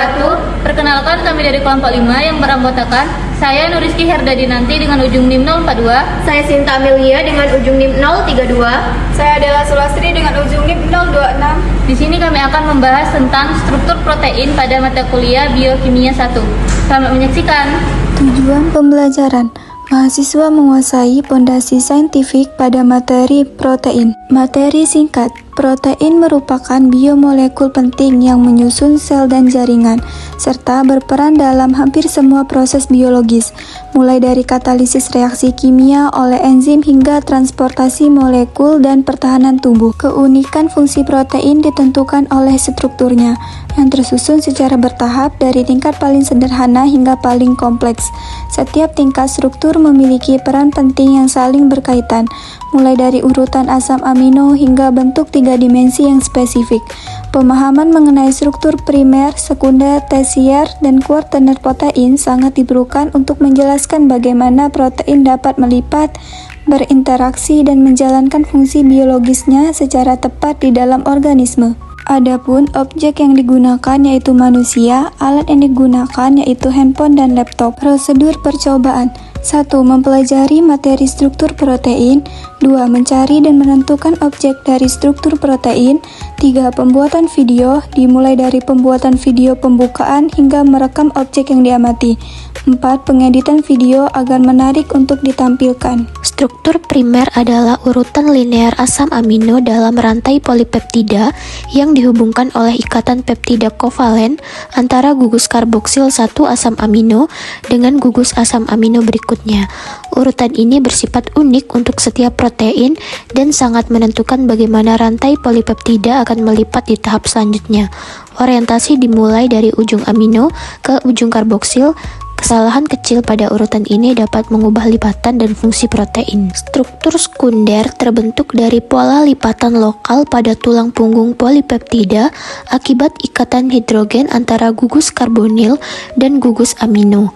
wabarakatuh. Perkenalkan, kami dari kelompok 5 yang beranggotakan saya Nuriski Herdadinanti dengan ujung NIM 042. Saya Sinta Amelia dengan ujung NIM 032. Saya adalah Sulastri dengan ujung NIM 026. Di sini kami akan membahas tentang struktur protein pada mata kuliah Biokimia 1. Selamat menyaksikan. Tujuan pembelajaran: mahasiswa menguasai pondasi saintifik pada materi protein. Materi singkat: protein merupakan biomolekul penting yang menyusun sel dan jaringan, serta berperan dalam hampir semua proses biologis, mulai dari katalisis reaksi kimia oleh enzim hingga transportasi molekul dan pertahanan tubuh. Keunikan fungsi protein ditentukan oleh strukturnya, yang tersusun secara bertahap dari tingkat paling sederhana hingga paling kompleks. Setiap tingkat struktur memiliki peran penting yang saling berkaitan, mulai dari urutan asam amino hingga bentuk 3 dimensi yang spesifik. Pemahaman mengenai struktur primer, sekunder, tersier, dan kuartener protein sangat diperlukan untuk menjelaskan bagaimana protein dapat melipat, berinteraksi, dan menjalankan fungsi biologisnya secara tepat di dalam organisme. Adapun objek yang digunakan yaitu manusia, alat yang digunakan yaitu handphone dan laptop. Prosedur percobaan: 1. Mempelajari materi struktur protein. 2. Mencari dan menentukan objek dari struktur protein. 3. Pembuatan video, dimulai dari pembuatan video pembukaan hingga merekam objek yang diamati. 4. Pengeditan video agar menarik untuk ditampilkan. Struktur primer adalah urutan linear asam amino dalam rantai polipeptida yang dihubungkan oleh ikatan peptida kovalen antara gugus karboksil 1 asam amino dengan gugus asam amino berikutnya. Urutan ini bersifat unik untuk setiap protein dan sangat menentukan bagaimana rantai polipeptida akan melipat di tahap selanjutnya. Orientasi dimulai dari ujung amino ke ujung karboksil. Kesalahan kecil pada urutan ini dapat mengubah lipatan dan fungsi protein. Struktur sekunder terbentuk dari pola lipatan lokal pada tulang punggung polipeptida akibat ikatan hidrogen antara gugus karbonil dan gugus amino.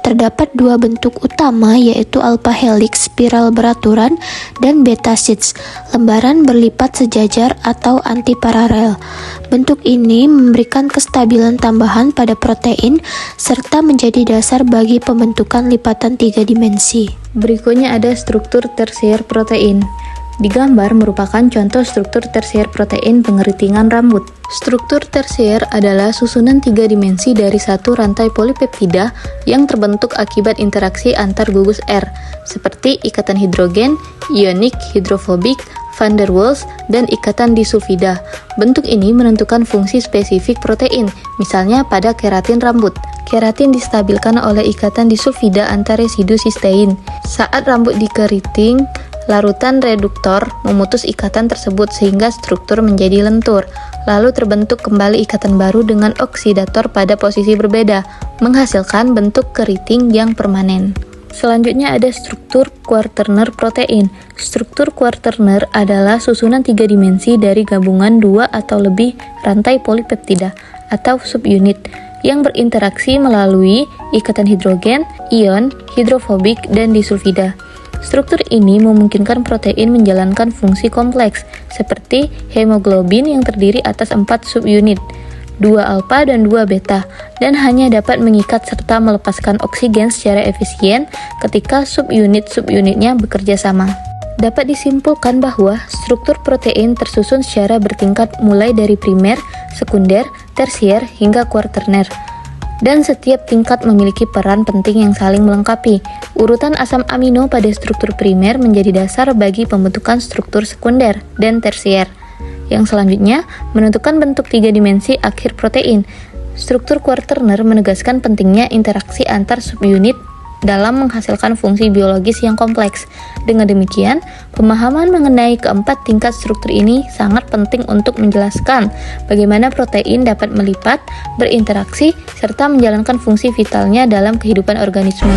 Terdapat 2 bentuk utama, yaitu alpha helix spiral beraturan dan beta sheets, lembaran berlipat sejajar atau antiparalel. Bentuk ini memberikan kestabilan tambahan pada protein serta menjadi dasar bagi pembentukan lipatan 3 dimensi. Berikutnya ada struktur tersier protein. Digambar merupakan contoh struktur tersier protein pengeritingan rambut. Struktur tersier adalah susunan 3 dimensi dari satu rantai polipeptida yang terbentuk akibat interaksi antar gugus R, seperti ikatan hidrogen, ionik, hidrofobik, van der Waals, dan ikatan disulfida. Bentuk ini menentukan fungsi spesifik protein, misalnya pada keratin rambut. Keratin distabilkan oleh ikatan disulfida antar residu sistein. Saat rambut dikeriting, larutan reduktor memutus ikatan tersebut sehingga struktur menjadi lentur, lalu terbentuk kembali ikatan baru dengan oksidator pada posisi berbeda, menghasilkan bentuk keriting yang permanen. Selanjutnya ada struktur kuartener protein. Struktur kuartener adalah susunan 3 dimensi dari gabungan 2 atau lebih rantai polipeptida atau subunit yang berinteraksi melalui ikatan hidrogen, ion, hidrofobik, dan disulfida. Struktur ini memungkinkan protein menjalankan fungsi kompleks, seperti hemoglobin yang terdiri atas 4 subunit, 2 alfa dan 2 beta, dan hanya dapat mengikat serta melepaskan oksigen secara efisien ketika subunit-subunitnya bekerja sama. Dapat disimpulkan bahwa struktur protein tersusun secara bertingkat mulai dari primer, sekunder, tersier, hingga kuartener. Dan setiap tingkat memiliki peran penting yang saling melengkapi. Urutan asam amino pada struktur primer menjadi dasar bagi pembentukan struktur sekunder dan tersier. Yang selanjutnya menentukan bentuk 3 dimensi akhir protein. Struktur kuartener menegaskan pentingnya interaksi antar subunit dalam menghasilkan fungsi biologis yang kompleks. Dengan demikian, pemahaman mengenai keempat tingkat struktur ini sangat penting untuk menjelaskan bagaimana protein dapat melipat, berinteraksi, serta menjalankan fungsi vitalnya dalam kehidupan organisme.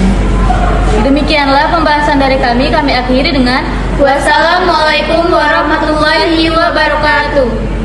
Demikianlah pembahasan dari kami akhiri dengan Wassalamualaikum warahmatullahi wabarakatuh.